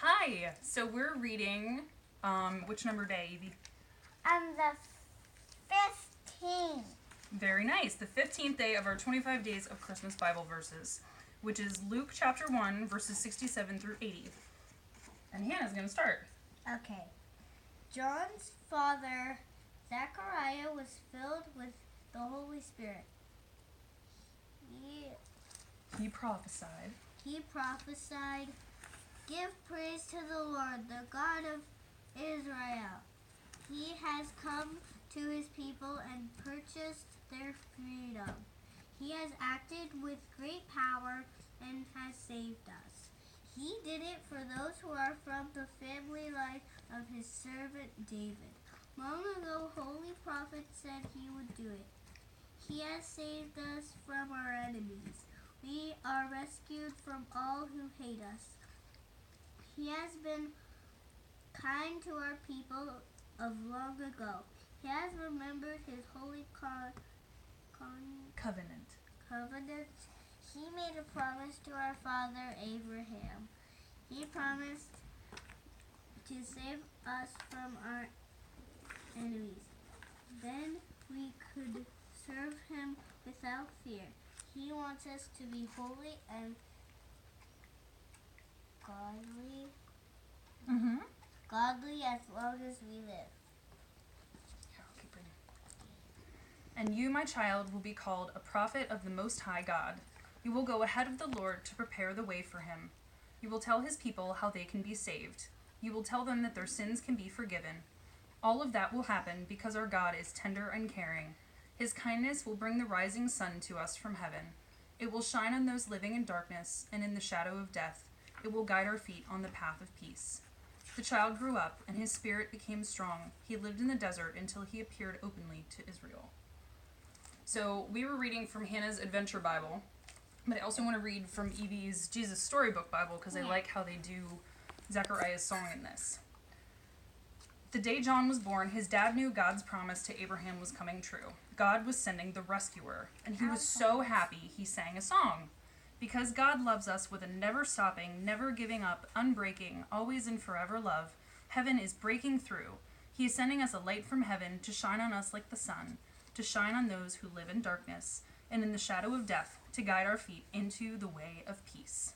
Hi. So we're reading, which number day, Evie? The 15th. Very nice. The 15th day of our 25 Days of Christmas Bible Verses, which is Luke chapter 1, verses 67 through 80. And Hannah's going to start. Okay. John's father, Zechariah, was filled with the Holy Spirit. He prophesied. Give praise to the Lord, the God of Israel. He has come to his people and purchased their freedom. He has acted with great power and has saved us. He did it for those who are from the family line of his servant David. Long ago, holy prophets said he would do it. He has saved us from our enemies. We are rescued from all who hate us. He has been kind to our people of long ago. He has remembered his holy covenant. He made a promise to our father Abraham. He promised to save us from our enemies. Then we could serve him without fear. He wants us to be holy and godly as long as we live. I'll keep reading. And you, my child, will be called a prophet of the Most High God. You will go ahead of the Lord to prepare the way for him. You will tell his people how they can be saved. You will tell them that their sins can be forgiven. All of that will happen because our God is tender and caring. His kindness will bring the rising sun to us from heaven. It will shine on those living in darkness and in the shadow of death. It will guide our feet on the path of peace. The child grew up, and his spirit became strong. He lived in the desert until he appeared openly to Israel. So we were reading from Hannah's Adventure Bible, but I also want to read from Evie's Jesus Storybook Bible because I like how they do Zechariah's song in this. The day John was born, his dad knew God's promise to Abraham was coming true. God was sending the rescuer, and he was so happy he sang a song. Because God loves us with a never-stopping, never-giving-up, unbreaking, always and forever love, heaven is breaking through. He is sending us a light from heaven to shine on us like the sun, to shine on those who live in darkness and in the shadow of death, to guide our feet into the way of peace.